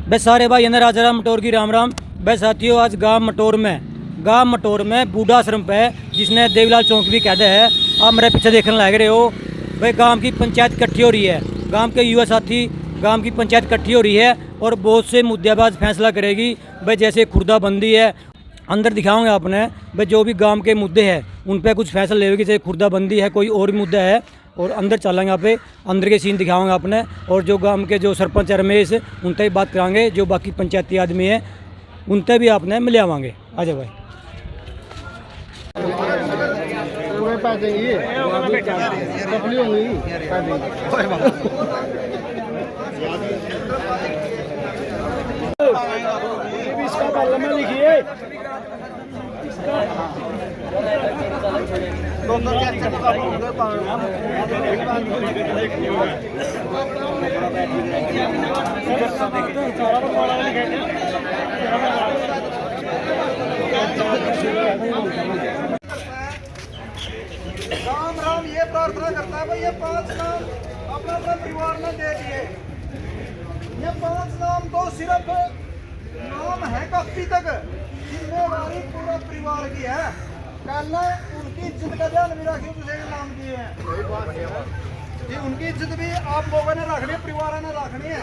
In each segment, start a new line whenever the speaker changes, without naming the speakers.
बस सारे भाई अंदर राजा राम मटोर की राम राम। बस साथियों, आज गांव मटोर में बूढ़ा आश्रम पे जिसने देवीलाल चौक भी कहते हैं, आप मेरे पीछे देखने लग रहे हो भाई। गांव की पंचायत इकट्ठी हो रही है, गांव के युवा साथी गांव की पंचायत इकट्ठी हो रही है और बहुत से मुद्देबाज फैसला करेगी भाई। जैसे खुर्दाबंदी है, अंदर दिखाऊंगे आपने भाई। जो भी गांव के मुद्दे हैं उन पर कुछ फैसला लेगी, जैसे खुर्दाबंदी है, कोई और भी मुद्दा है। और अंदर चलेंगे यहाँ पे, अंदर के सीन दिखाऊंगा आपने। और जो गांव के जो सरपंच है रमेश, उनसे भी बात कराएंगे। जो बाकी पंचायती आदमी है उनसे भी आपने मिल आवाएंगे। आ जाओ भाई।
राम राम ये प्रार्थना करता है भाई, ये 5 नाम अपना अपना परिवार में दे दिए। ये 5 नाम तो सिर्फ नाम है कफ्ती तक, जिम्मेवारी पूरा परिवार की है। कल उनकी इज्जत का ध्यान भी रखिए, दूसरे के नाम दिए हैं, उनकी इज्जत भी आप लोगों ने रखनी है, परिवार ने रखनी है।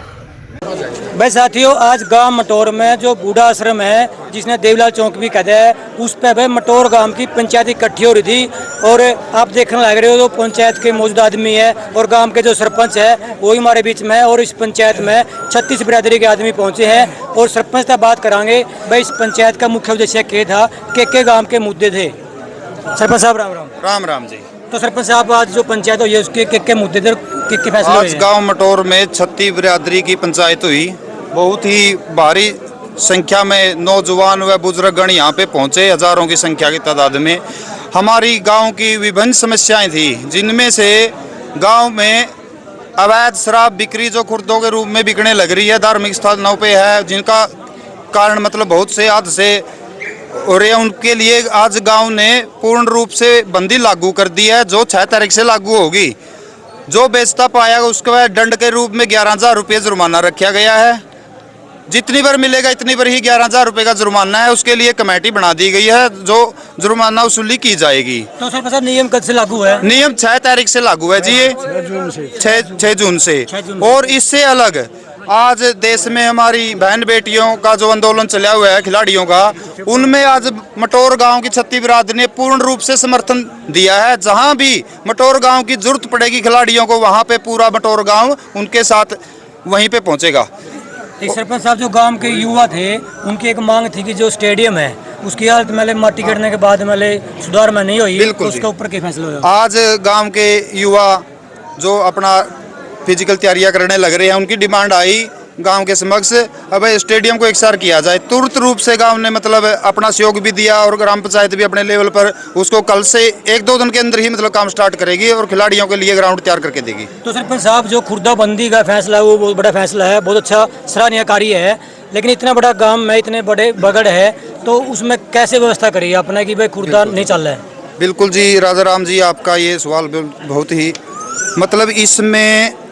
भाई साथियों, आज गांव मटोर में जो बूढ़ा आश्रम है जिसने देवीलाल चौक भी कहते हैं, उस पर भाई मटोर गांव की पंचायत इकट्ठी हो रही थी। और आप देखने लग रहे हो, जो पंचायत के मौजूदा आदमी है और गांव के जो सरपंच है वो हमारे बीच में है। और इस पंचायत में 36 बिरादरी के आदमी पहुंचे हैं और सरपंच से बात कराएंगे भाई। इस पंचायत का मुख्य उद्देश्य क्या था, के गाँव के मुद्दे थे। सरपंच साहब राम राम।
राम राम जी।
तो सरपंच साहब, आज जो पंचायत हुई है उसके के मुद्दे थे, के फैसले हुए
आज
हैं?
गांव मटोर में 36 बिरादरी की पंचायत हुई। बहुत ही भारी संख्या में नौजवान व बुजुर्गगण यहाँ पे पहुँचे, हजारों की संख्या की तादाद में। हमारी गांव की विभिन्न समस्याएं थी, जिनमें से गांव में अवैध शराब बिक्री जो खुर्दों के रूप में बिकने लग रही है, धार्मिक स्थानों पे है, जिनका कारण मतलब बहुत से हादसे हो रहे हैं। उनके लिए आज गांव ने पूर्ण रूप से बंदी लागू कर दी है, जो 6 तारीख से लागू होगी। जो बेचता पाया उसके दंड के रूप में 11,000 रुपये जुर्माना रखा गया है। जितनी बार मिलेगा इतनी बार ही 11,000 रुपये का जुर्माना है। उसके लिए कमेटी बना दी गई है, जो जुर्माना वसूली की जाएगी।
तो सरपंच साहब, नियम कब से लागू है?
नियम 6 तारीख से लागू है जी, ये 6 जून से। और इससे अलग आज देश में हमारी बहन बेटियों का जो आंदोलन चला हुआ है खिलाड़ियों का, उनमें आज मटोर गांव की 36 बिरादरी ने पूर्ण रूप से समर्थन दिया है। जहां भी मटोर गांव की जरूरत पड़ेगी खिलाड़ियों को, वहां पे पूरा मटोर गांव उनके साथ वहीं पे पहुंचेगा।
एक सरपंच साहब, जो गांव के युवा थे उनकी एक मांग थी कि जो स्टेडियम है उसकी हालत में माटी गिरने के बाद सुधार में नहीं हुई, तो उसके ऊपर क्या फैसला हुआ?
आज गांव के युवा जो अपना फिजिकल तैयारियां करने लग रहे हैं, उनकी डिमांड आई गांव के समक्ष, अब स्टेडियम को एकसार किया जाए। तुरंत रूप से गांव ने मतलब अपना सहयोग भी दिया और ग्राम पंचायत भी अपने लेवल पर उसको कल से 1-2 दिन के अंदर ही मतलब काम स्टार्ट करेगी और खिलाड़ियों के लिए ग्राउंड तैयार करके देगी।
तो सरपंच साहब, जो खुर्दाबंदी का फैसला है वो बहुत बड़ा फैसला है, बहुत अच्छा सराहनीय कार्य है। लेकिन इतना बड़ा गाँव में इतने बड़े बगड़ है, तो उसमें कैसे व्यवस्था करी आपने कि भाई खुर्दा नहीं चल रहा है?
बिल्कुल जी राजा राम जी, आपका ये सवाल बहुत ही मतलब इसमें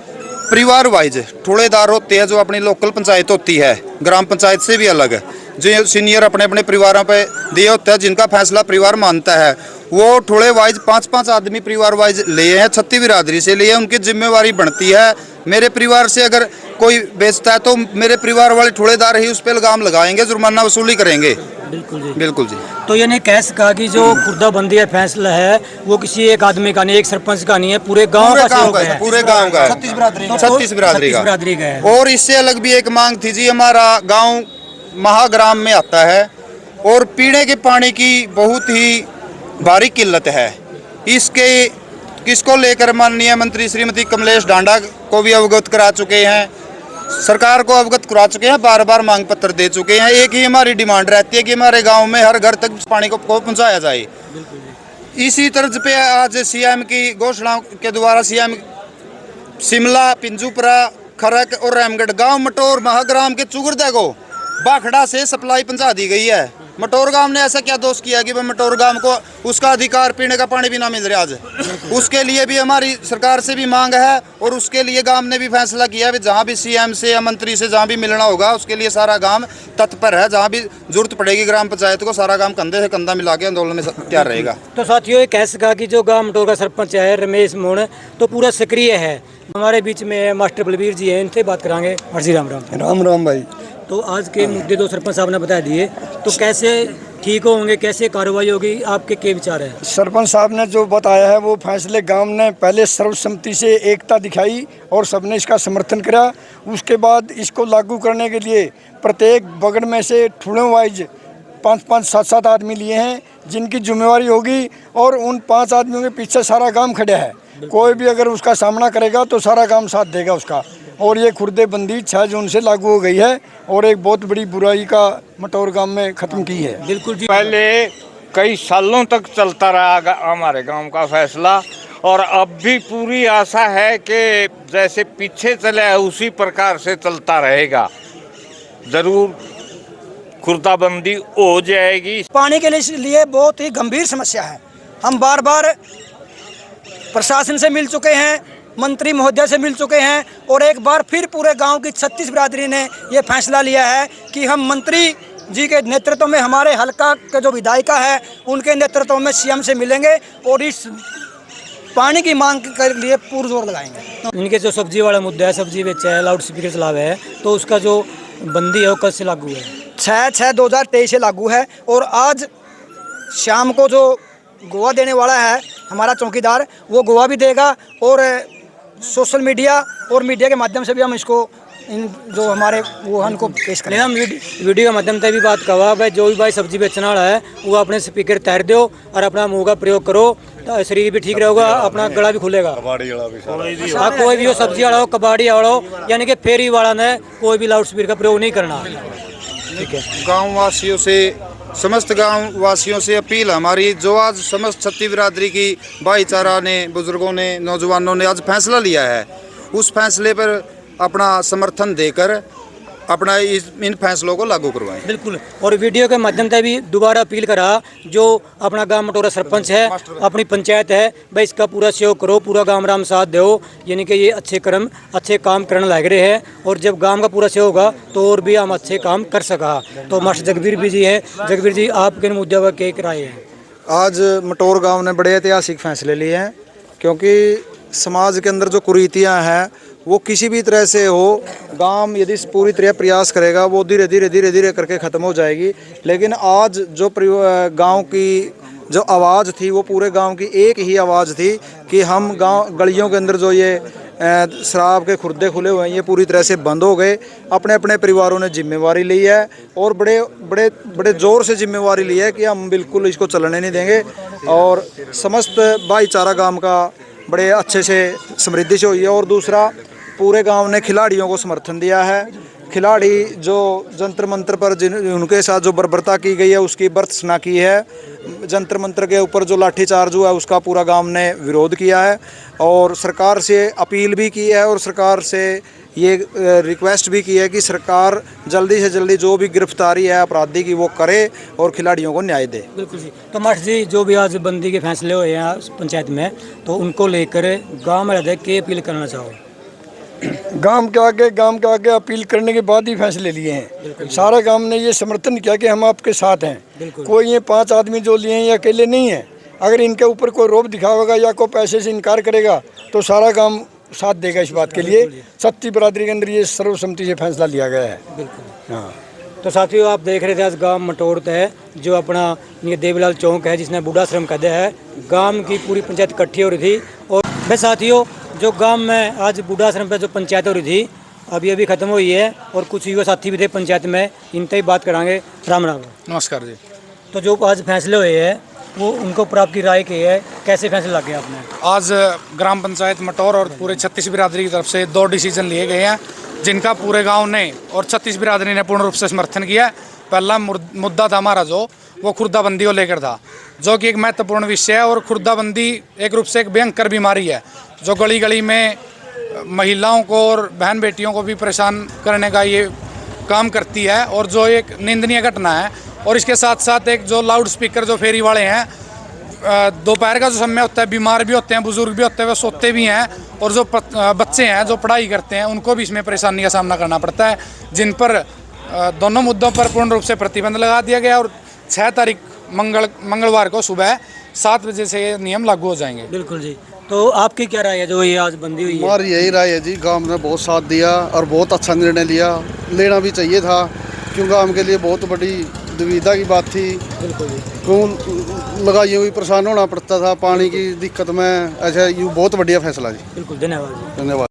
परिवार वाइज ठुड़ेदार होते हैं, जो अपनी लोकल पंचायत होती है ग्राम पंचायत से भी अलग, जो सीनियर अपने अपने परिवारों पे दिए होते हैं, जिनका फैसला परिवार मानता है, वो ठुड़े वाइज 5-5 आदमी परिवार वाइज लिए हैं, 36 बिरादरी से लिए। उनकी जिम्मेवारी बनती है, मेरे परिवार से अगर कोई बेचता है तो मेरे परिवार वाले ठुड़ेदार ही उस पर लगाम लगाएंगे, जुर्माना वसूली करेंगे।
बिल्कुल जी,
बिल्कुल जी।
तो ये नहीं कह सका कि जो खुर्दाबंदी का फैसला है वो किसी एक आदमी का नहीं, एक सरपंच का नहीं है, पूरे गांव का है,
पूरे गांव का है, 36 बिरादरी का है। और इससे अलग भी एक मांग थी जी, हमारा गांव महाग्राम में आता है और पीने के पानी की बहुत ही भारी किल्लत है। किसको लेकर माननीय मंत्री श्रीमती कमलेश ढांडा को भी अवगत करा चुके हैं, सरकार को अवगत करा चुके हैं, बार बार मांग पत्र दे चुके हैं। एक ही हमारी डिमांड रहती है कि हमारे गांव में हर घर तक पानी को पहुंचाया जाए। इसी तर्ज पे आज सीएम की घोषणा के द्वारा सीएम शिमला, पिंजूपुरा, खरक और रामगढ़ गांव मटोर महाग्राम के चुगरदा को बाखड़ा से सप्लाई पहुंचा दी गई है। मटोर गांव ने ऐसा क्या दोष किया कि भाई मटोर गांव को उसका अधिकार पीने का पानी भी ना मिल रहा आज। उसके लिए भी हमारी सरकार से भी मांग है और उसके लिए गांव ने भी फैसला किया है जहाँ भी सीएम से या मंत्री से जहाँ भी मिलना होगा उसके लिए सारा गांव तत्पर है। जहाँ भी जरूरत पड़ेगी ग्राम पंचायत को सारा गांव कंधे से कंधा मिला के आंदोलन में तैयार रहेगा।
तो साथियों ये कह सका कि जो गांव मटोर का सरपंच है रमेश मोहन तो पूरा सक्रिय है। हमारे बीच में है मास्टर बलबीर जी हैं, इनसे बात करांगे। जी राम राम।
राम राम भाई।
तो आज के मुद्दे तो सरपंच साहब ने बता दिए, तो कैसे ठीक होंगे, कैसे कार्रवाई होगी, आपके क्या विचार है?
सरपंच साहब ने जो बताया है वो फैसले गांव ने पहले सर्वसम्मति से एकता दिखाई और सबने इसका समर्थन करा। उसके बाद इसको लागू करने के लिए प्रत्येक बगड़ में से ठुड़ों वाइज 5-5, 7-7 आदमी लिए हैं जिनकी जिम्मेवारी होगी और उन 5 आदमियों के पीछे सारा गांव खड़ा है। कोई भी अगर उसका सामना करेगा तो सारा गांव साथ देगा उसका। और ये खुर्देबंदी 6 जून से लागू हो गई है और एक बहुत बड़ी बुराई का मटोर गांव में ख़त्म की है।
बिल्कुल जी।
पहले कई सालों तक चलता रहा हमारे गांव का फैसला और अब भी पूरी आशा है कि जैसे पीछे चले है उसी प्रकार से चलता रहेगा। ज़रूर खुर्दाबंदी हो जाएगी।
पानी के लिए बहुत ही गंभीर समस्या है। हम बार बार प्रशासन से मिल चुके हैं, मंत्री महोदय से मिल चुके हैं और एक बार फिर पूरे गांव की 36 बिरादरी ने ये फैसला लिया है कि हम मंत्री जी के नेतृत्व में, हमारे हल्का के जो विधायिका है उनके नेतृत्व में सीएम से मिलेंगे और इस पानी की मांग के लिए पुरजोर लगाएंगे।
इनके जो सब्जी वाला मुद्दा है, सब्जी बेचा है, लाउड स्पीकर चलावे है, तो उसका जो बंदी है वो कब से लागू है?
6/6/2023 से लागू है और आज शाम को जो गोवा देने वाला है हमारा चौकीदार, वो गोवा भी देगा और सोशल मीडिया और मीडिया के माध्यम से भी हम इसको इन जो हमारे वो उनको पेश करें।
हम वीडियो के माध्यम से भी बात करवा भाई, जो भी भाई सब्जी बेचने वाला है वो अपने स्पीकर तैर दो और अपना मुँह का प्रयोग करो, तो शरीर भी ठीक रहेगा, अपना गला भी खुलेगा। कोई भी हो, सब्जी वाला हो, कबाड़ी वाला हो, यानी कि फेरी वाला ने कोई भी लाउड स्पीकर का प्रयोग नहीं करना। ठीक है।
गाँव वासियों से, समस्त गांव वासियों से अपील हमारी, जो आज समस्त छत्ती बिरादरी की भाईचारा ने, बुजुर्गों ने, नौजवानों ने आज फैसला लिया है, उस फैसले पर अपना समर्थन देकर अपना इन फैसलों को लागू करवाएं।
बिल्कुल। और वीडियो के माध्यम से भी दोबारा अपील करा, जो अपना गांव मटोरा सरपंच है, अपनी पंचायत है, भाई इसका पूरा सहयोग करो, पूरा गांव राम साथ दो, यानी कि ये अच्छे काम करने लग रहे हैं और जब गांव का पूरा सहयोग होगा तो और भी हम अच्छे काम कर सका। तो मास्टर जगबीर भी जी है। जगबीर जी, आपके मुद्दे पर क्या राय है?
आज मटोर गांव ने बड़े ऐतिहासिक फैसले लिए हैं, क्योंकि समाज के अंदर जो कुरीतियां हैं वो किसी भी तरह से हो, गांव यदि पूरी तरह प्रयास करेगा वो धीरे धीरे करके ख़त्म हो जाएगी। लेकिन आज जो गांव की जो आवाज़ थी वो पूरे गांव की एक ही आवाज़ थी कि हम गांव गलियों के अंदर जो ये शराब के खुर्दे खुले हुए हैं ये पूरी तरह से बंद हो गए। अपने अपने परिवारों ने जिम्मेवारी ली है और बड़े ज़ोर से जिम्मेवारी ली है कि हम बिल्कुल इसको चलने नहीं देंगे। और समस्त भाईचारा गांव का बड़े अच्छे से समृद्धि से हुई है। और दूसरा, पूरे गांव ने खिलाड़ियों को समर्थन दिया है। खिलाड़ी जो जंतर मंतर पर उनके साथ जो बर्बरता की गई है उसकी भर्त्सना की है। जंतर मंतर के ऊपर जो लाठीचार्ज हुआ है उसका पूरा गांव ने विरोध किया है और सरकार से अपील भी की है और सरकार से ये रिक्वेस्ट भी की है कि सरकार जल्दी से जल्दी जो भी गिरफ्तारी है अपराधी की वो करे और खिलाड़ियों को न्याय दे।
बिल्कुल जी। तो मास्टर जी, जो भी आज बंदी के फैसले हुए हैं पंचायत में, तो उनको लेकर गांव में रहते के अपील करना चाहो?
गांव के आगे अपील करने के बाद ही फैसले लिए हैं। सारा गांव ने ये समर्थन किया कि हम आपके साथ हैं। कोई ये 5 आदमी जो लिए हैं ये अकेले नहीं हैं। अगर इनके ऊपर कोई रोब दिखावेगा या कोई पैसे से इनकार करेगा तो सारा गांव साथ देगा इस बात के लिए। छत्ती बिरादरी के अंदर ये सर्वसम्मति से फैसला लिया गया है।
बिल्कुल।
हाँ।
तो साथियों, आप देख रहे थे आज गांव मटोर है, जो अपना ये देवीलाल चौक है जिसने बूढ़ा आश्रम कहते हैं, गांव की पूरी पंचायत इकट्ठी हो रही थी। और भाई साथियों, जो गांव में आज बूढ़ा आश्रम पे जो पंचायत हो रही थी अभी ख़त्म हुई है और कुछ युवा साथी भी थे पंचायत में, इनसे ही बात करांगे। राम राम।
नमस्कार जी।
तो जो आज फैसले हुए हैं वो उनको ऊपर आपकी राय की है, कैसे फैसले लगे आपने?
आज ग्राम पंचायत मटोर और पूरे 36 बिरादरी की तरफ से 2 डिसीजन लिए गए हैं जिनका पूरे गांव ने और 36 बिरादरी ने पूर्ण रूप से समर्थन किया। पहला मुद्दा था हमारा जो वो खुर्दाबंदी को लेकर था, जो कि एक महत्वपूर्ण विषय है। और खुर्दाबंदी एक रूप से एक भयंकर बीमारी है जो गली गली में महिलाओं को और बहन बेटियों को भी परेशान करने का ये काम करती है और जो एक निंदनीय घटना है। और इसके साथ साथ एक जो लाउड स्पीकर जो फेरी वाले हैं, दोपहर का जो समय होता है, बीमार भी होते हैं, बुजुर्ग भी होते हैं, वे सोते भी हैं, और जो बच्चे हैं जो पढ़ाई करते हैं उनको भी इसमें परेशानी का सामना करना पड़ता है, जिन पर दोनों मुद्दों पर पूर्ण रूप से प्रतिबंध लगा दिया गया। और 6 तारीख मंगलवार को सुबह 7 बजे से ये नियम लागू हो जाएंगे।
बिल्कुल जी। तो आपकी क्या राय है जो ये आज बंदी हुई है?
हमारी यही राय है जी, गांव ने बहुत साथ दिया और बहुत अच्छा निर्णय लिया, लेना भी चाहिए था, क्योंकि गांव के लिए बहुत बड़ी दुविधा की बात थी।
बिल्कुल जी।
क्यों लगाइयों भी परेशान होना पड़ता था पानी की दिक्कत में। अच्छा, ये बहुत बढ़िया फैसला जी।
बिल्कुल, धन्यवाद जी।
धन्यवाद।